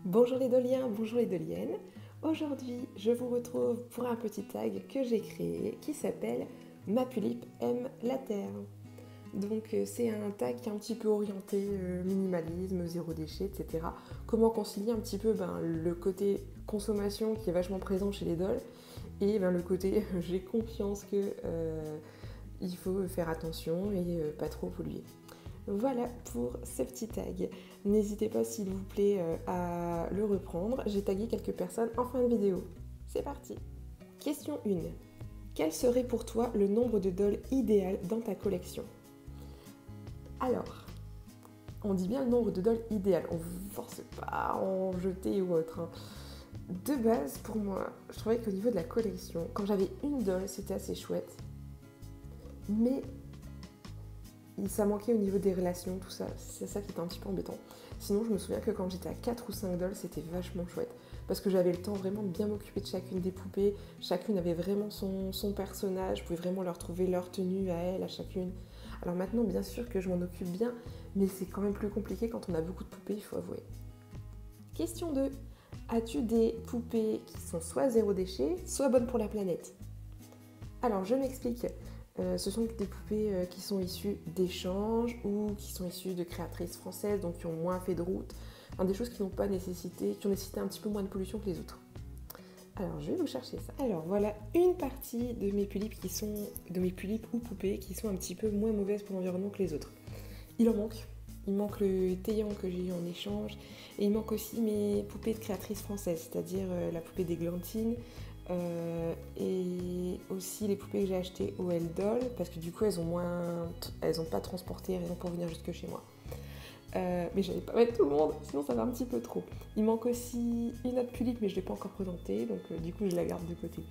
Bonjour les doliens, bonjour les doliennes. Aujourd'hui, je vous retrouve pour un petit tag que j'ai créé qui s'appelle Ma Pulipe aime la terre. Donc c'est un tag qui est un petit peu orienté minimalisme, zéro déchet, etc. Comment concilier un petit peu le côté consommation qui est vachement présent chez les dolls et le côté j'ai confiance que il faut faire attention et pas trop polluer. Voilà pour ce petit tag. N'hésitez pas s'il vous plaît à le reprendre. J'ai tagué quelques personnes en fin de vidéo. C'est parti. Question 1. Quel serait pour toi le nombre de dolls idéal dans ta collection? Alors, on dit bien le nombre de dolls idéal. On ne vous force pas à en jeter ou autre. De base, pour moi, je trouvais qu'au niveau de la collection, quand j'avais une doll, c'était assez chouette. Mais ça manquait au niveau des relations, tout ça. C'est ça qui était un petit peu embêtant. Sinon, je me souviens que quand j'étais à 4 ou 5 dolls, c'était vachement chouette. Parce que j'avais le temps vraiment de bien m'occuper de chacune des poupées. Chacune avait vraiment son personnage. Je pouvais vraiment leur trouver leur tenue à elle, à chacune. Alors maintenant, bien sûr que je m'en occupe bien, mais c'est quand même plus compliqué quand on a beaucoup de poupées, il faut avouer. Question 2. As-tu des poupées qui sont soit zéro déchet, soit bonnes pour la planète? Alors, je m'explique. Ce sont des poupées qui sont issues d'échanges ou qui sont issues de créatrices françaises, donc qui ont moins fait de route. Enfin, des choses qui n'ont pas nécessité, qui ont nécessité un petit peu moins de pollution que les autres. Alors, je vais vous chercher ça. Alors, voilà une partie de mes pulipes ou poupées qui sont un petit peu moins mauvaises pour l'environnement que les autres. Il en manque. Il manque le Taillan que j'ai eu en échange. Et il manque aussi mes poupées de créatrices françaises, c'est-à-dire la poupée d'Églantine, et aussi les poupées que j'ai achetées au L-Doll parce que du coup elles ont pas transporté rien pour venir jusque chez moi. Mais j'allais pas mettre tout le monde, sinon ça va un petit peu trop. Il manque aussi une autre pulipe mais je l'ai pas encore présentée, donc du coup je la garde de côté.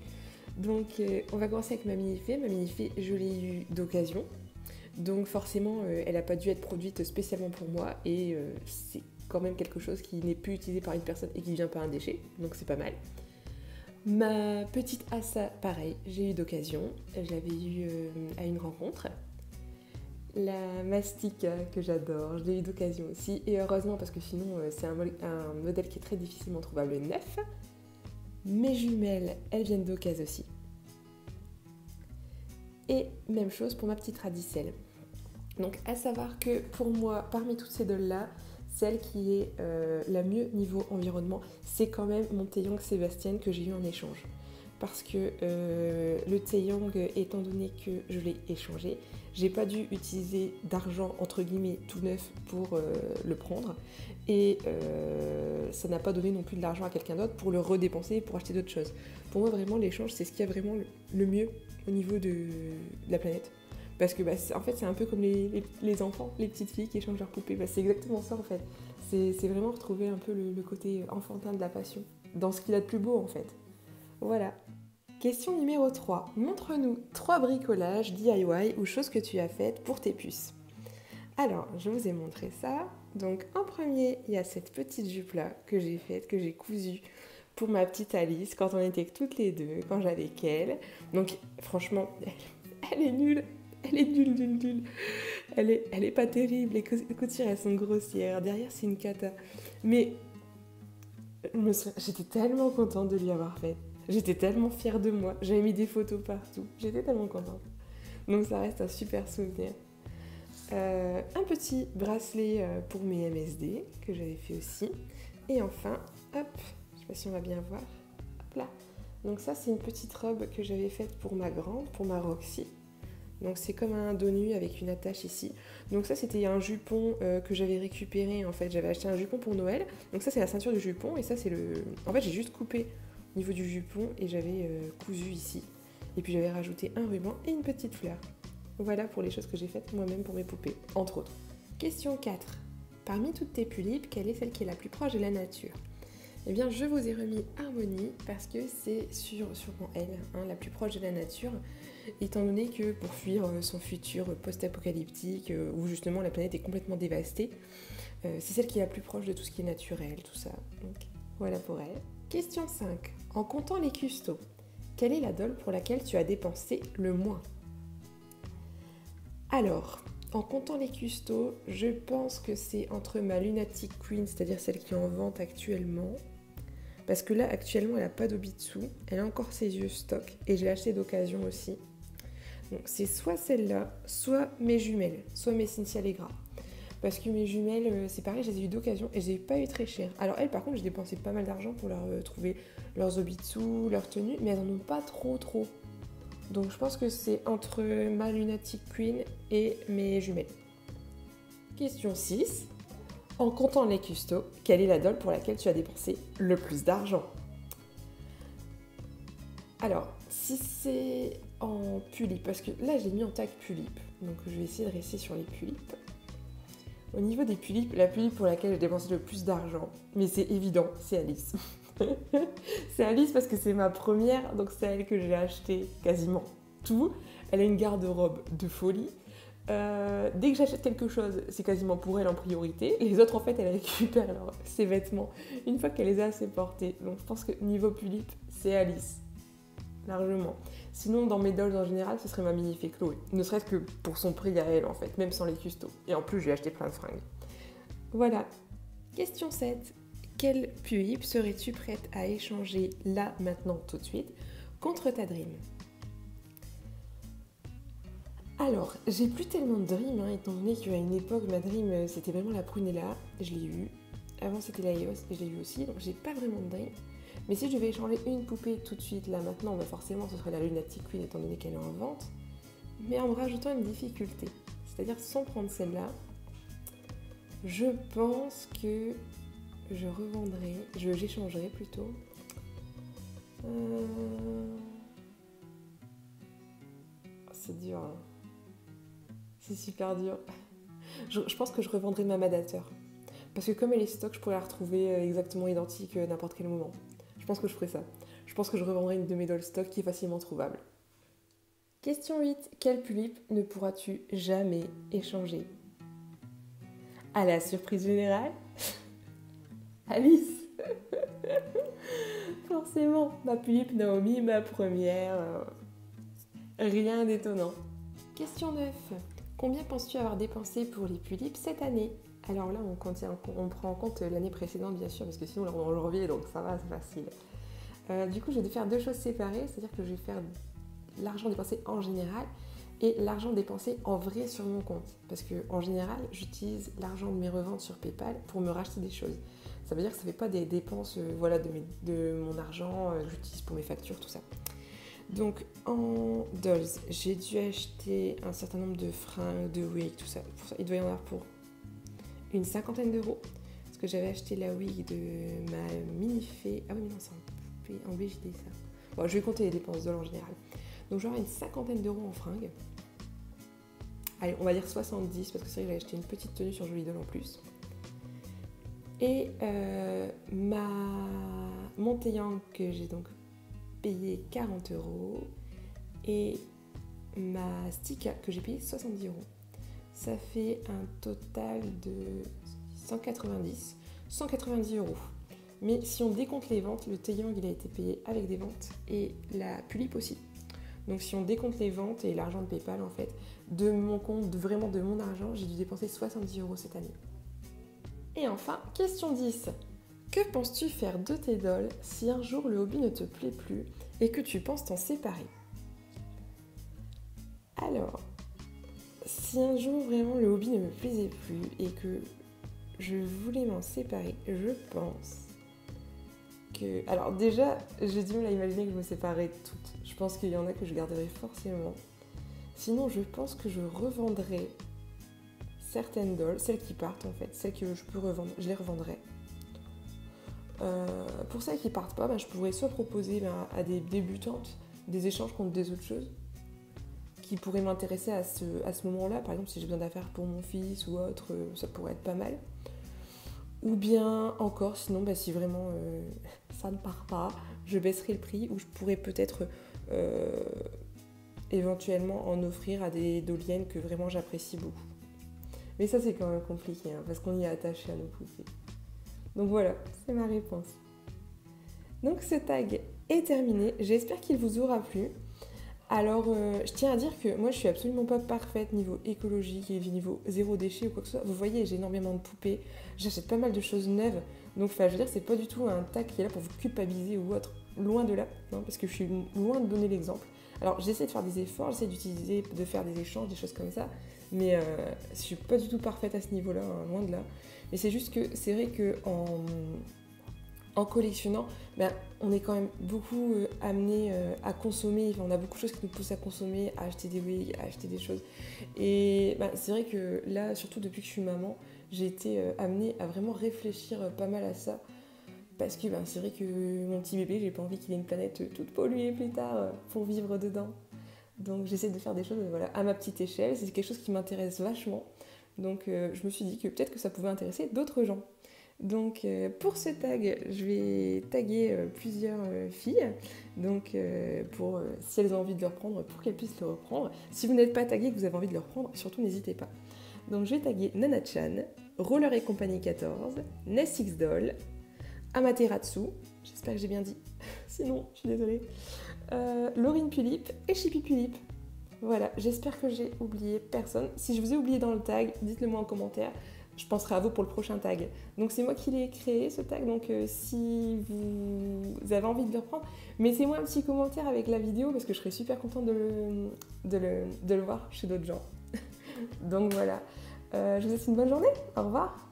Donc on va commencer avec ma mini-fée. Ma mini-fée, je l'ai eue d'occasion, donc forcément elle a pas dû être produite spécialement pour moi et c'est quand même quelque chose qui n'est plus utilisé par une personne et qui vient par un déchet, donc c'est pas mal. Ma petite Assa, pareil, j'ai eu d'occasion, je l'avais eue à une rencontre. La Mastica, que j'adore, je l'ai eu d'occasion aussi, et heureusement parce que sinon c'est un modèle qui est très difficilement trouvable neuf. Mes jumelles, elles viennent d'occasion aussi. Et même chose pour ma petite Radicelle. Donc à savoir que pour moi, parmi toutes ces dolls-là, celle qui est la mieux niveau environnement, c'est quand même mon Taeyang Sébastien que j'ai eu en échange. Parce que le Taeyang, étant donné que je l'ai échangé, j'ai pas dû utiliser d'argent entre guillemets tout neuf pour le prendre. Et ça n'a pas donné non plus de l'argent à quelqu'un d'autre pour le redépenser pour acheter d'autres choses. Pour moi vraiment l'échange c'est ce qui a vraiment le mieux au niveau de la planète. Parce que en fait c'est un peu comme les enfants, les petites filles qui échangent leurs poupées, c'est exactement ça en fait. C'est vraiment retrouver un peu le côté enfantin de la passion, dans ce qu'il a de plus beau en fait. Voilà. Question numéro 3. Montre-nous 3 bricolages DIY ou choses que tu as faites pour tes puces. Alors, je vous ai montré ça. Donc en premier, il y a cette petite jupe-là que j'ai faite, que j'ai cousue pour ma petite Alice quand on était toutes les deux, quand j'avais qu'elle. Donc franchement, elle est nulle. Elle est nulle. Elle est pas terrible. Les coutures, elles sont grossières. Derrière, c'est une cata. Mais j'étais tellement contente de lui avoir fait. J'étais tellement fière de moi. J'avais mis des photos partout. J'étais tellement contente. Donc ça reste un super souvenir. Un petit bracelet pour mes MSD que j'avais fait aussi. Et enfin, hop, je sais pas si on va bien voir. Hop là. Donc ça, c'est une petite robe que j'avais faite pour ma grande, pour ma Roxy. Donc c'est comme un dos nu avec une attache ici. Donc ça c'était un jupon que j'avais récupéré en fait. J'avais acheté un jupon pour Noël. Donc ça c'est la ceinture du jupon et ça c'est le... En fait j'ai juste coupé au niveau du jupon et j'avais cousu ici. Et puis j'avais rajouté un ruban et une petite fleur. Voilà pour les choses que j'ai faites moi-même pour mes poupées, entre autres. Question 4. Parmi toutes tes pulipes, quelle est celle qui est la plus proche de la nature? Eh bien, je vous ai remis Harmonie parce que c'est sûrement elle, la plus proche de la nature, étant donné que pour fuir son futur post-apocalyptique, où justement la planète est complètement dévastée, c'est celle qui est la plus proche de tout ce qui est naturel, tout ça. Donc, voilà pour elle. Question 5. En comptant les custos, quelle est la doll pour laquelle tu as dépensé le moins? Alors, En comptant les custos, je pense que c'est entre ma Lunatic Queen, c'est-à-dire celle qui est en vente actuellement, parce que là, actuellement, elle n'a pas d'obi dessous, elle a encore ses yeux stock, et je l'ai acheté d'occasion aussi. Donc c'est soit celle-là, soit mes jumelles, soit mes Cynthia Allegra. Parce que mes jumelles, c'est pareil, je les ai eues d'occasion et je les ai pas eu très chères. Alors elles, par contre, j'ai dépensé pas mal d'argent pour leur trouver leurs obitsu, leurs tenues, mais elles en ont pas trop. Donc je pense que c'est entre ma Lunatic Queen et mes jumelles. Question 6. En comptant les custos, quelle est la doll pour laquelle tu as dépensé le plus d'argent? Alors, si c'est en pulipe, parce que là, je l'ai mis en tag pulipe, donc je vais essayer de rester sur les pulipes. Au niveau des pulipes, la pulipe pour laquelle j'ai dépensé le plus d'argent, mais c'est évident, c'est Alice. C'est Alice parce que c'est ma première, donc c'est elle que j'ai acheté quasiment tout. Elle a une garde-robe de folie. Dès que j'achète quelque chose, c'est quasiment pour elle en priorité. Les autres, en fait, elle récupère ses vêtements une fois qu'elle les a assez portés. Donc je pense que niveau pulipe, c'est Alice. Largement. Sinon, dans mes dolls en général, ce serait ma mini-fée Chloé. Ne serait-ce que pour son prix à elle, en fait, même sans les custos. Et en plus, j'ai acheté plein de fringues. Voilà. Question 7. Quelle pulipe serais-tu prête à échanger là, maintenant, tout de suite, contre ta Dream? Alors, j'ai plus tellement de Dream, étant donné qu'à une époque, ma Dream, c'était vraiment la Prunella. Je l'ai eue. Avant, c'était la EOS et je l'ai eue aussi, donc j'ai pas vraiment de Dream. Mais si je devais échanger une poupée tout de suite, là, maintenant, forcément, ce serait la Lunatic Queen, étant donné qu'elle est en vente. Mais en me rajoutant une difficulté. C'est-à-dire, sans prendre celle-là, je pense que j'échangerai plutôt. C'est dur, hein. C'est super dur. Je pense que je revendrai ma Madateur. Parce que comme elle est stock, je pourrais la retrouver exactement identique à n'importe quel moment. Je pense que je ferai ça. Je pense que je revendrai une de mes dolls stock qui est facilement trouvable. Question 8. Quelle pulipe ne pourras-tu jamais échanger? À la surprise générale, Alice. Forcément, ma pulipe Naomi, ma première. Rien d'étonnant. Question 9. Combien penses-tu avoir dépensé pour les pulipes cette année? Alors là, on prend en compte l'année précédente, bien sûr, parce que sinon, là, on est en janvier, donc ça va, c'est facile. Du coup, je vais faire deux choses séparées, c'est-à-dire que je vais faire l'argent dépensé en général et l'argent dépensé en vrai sur mon compte. Parce qu'en général, j'utilise l'argent de mes reventes sur PayPal pour me racheter des choses. Ça veut dire que ça ne fait pas des dépenses de mon argent que j'utilise pour mes factures, tout ça. Donc en dolls, j'ai dû acheter un certain nombre de fringues, de wigs, tout ça. Pour ça, il doit y en avoir pour une 50aine d'euros. Parce que j'avais acheté la wig de ma mini-fée. Ah oui, mais non, c'est en BJD ça. Bon, je vais compter les dépenses dolls en général. Donc j'aurai une 50aine d'euros en fringues. Allez, on va dire 70 parce que c'est vrai que j'ai acheté une petite tenue sur Jolie Doll en plus. Et mon Taeyang que j'ai donc payé 40 euros et ma Stika que j'ai payé 70 euros. Ça fait un total de 190 euros. Mais si on décompte les ventes, le Taeyang il a été payé avec des ventes et la pulipe aussi. Donc si on décompte les ventes et l'argent de PayPal en fait, de mon compte, vraiment de mon argent, j'ai dû dépenser 70 euros cette année. Et enfin, question 10. Que penses-tu faire de tes dolls si un jour le hobby ne te plaît plus et que tu penses t'en séparer? Alors, si un jour vraiment le hobby ne me plaisait plus et que je voulais m'en séparer, je pense que... Alors déjà, j'ai du mal à imaginer que je me séparerais de toutes. Je pense qu'il y en a que je garderai forcément. Sinon, je pense que je revendrai certaines dolls, celles qui partent en fait, celles que je peux revendre, je les revendrai. Pour celles qui partent pas, je pourrais soit proposer à des débutantes des échanges contre des autres choses qui pourraient m'intéresser à ce moment-là. Par exemple, si j'ai besoin d'affaires pour mon fils ou autre, ça pourrait être pas mal. Ou bien encore, sinon, si vraiment ça ne part pas, je baisserai le prix ou je pourrais peut-être éventuellement en offrir à des doliennes que vraiment j'apprécie beaucoup. Mais ça, c'est quand même compliqué, parce qu'on y est attaché à nos poupées. Donc voilà, c'est ma réponse. Donc ce tag est terminé. J'espère qu'il vous aura plu. Alors, je tiens à dire que moi, je suis absolument pas parfaite niveau écologique et niveau zéro déchet ou quoi que ce soit. Vous voyez, j'ai énormément de poupées, j'achète pas mal de choses neuves. Donc, enfin, je veux dire, c'est pas du tout un tag qui est là pour vous culpabiliser ou autre. Loin de là, hein, parce que je suis loin de donner l'exemple. Alors, j'essaie de faire des efforts, j'essaie de faire des échanges, des choses comme ça. Mais je suis pas du tout parfaite à ce niveau-là, hein, loin de là. Mais c'est juste que c'est vrai que en collectionnant, ben, on est quand même beaucoup amené à consommer, enfin, on a beaucoup de choses qui nous poussent à consommer, à acheter des wigs, à acheter des choses. Et ben, c'est vrai que là, surtout depuis que je suis maman, j'ai été amenée à vraiment réfléchir pas mal à ça. Parce que ben, c'est vrai que mon petit bébé, j'ai pas envie qu'il ait une planète toute polluée plus tard pour vivre dedans. Donc j'essaie de faire des choses voilà, à ma petite échelle, c'est quelque chose qui m'intéresse vachement. Donc je me suis dit que peut-être que ça pouvait intéresser d'autres gens. Donc pour ce tag, je vais taguer plusieurs filles, donc pour si elles ont envie de le reprendre, pour qu'elles puissent le reprendre. Si vous n'êtes pas tagué et que vous avez envie de le reprendre, surtout n'hésitez pas. Donc je vais taguer Nana-chan, Roller et compagnie 14, Nessix Doll, Amaterasu, j'espère que j'ai bien dit, sinon je suis désolée, Laurine Pulip et Chippy Pulip. Voilà, j'espère que j'ai oublié personne. Si je vous ai oublié dans le tag, dites-le moi en commentaire. Je penserai à vous pour le prochain tag. Donc c'est moi qui l'ai créé ce tag, donc si vous avez envie de le reprendre, mettez-moi un petit commentaire avec la vidéo parce que je serais super contente de le voir chez d'autres gens. Donc voilà, je vous souhaite une bonne journée, au revoir.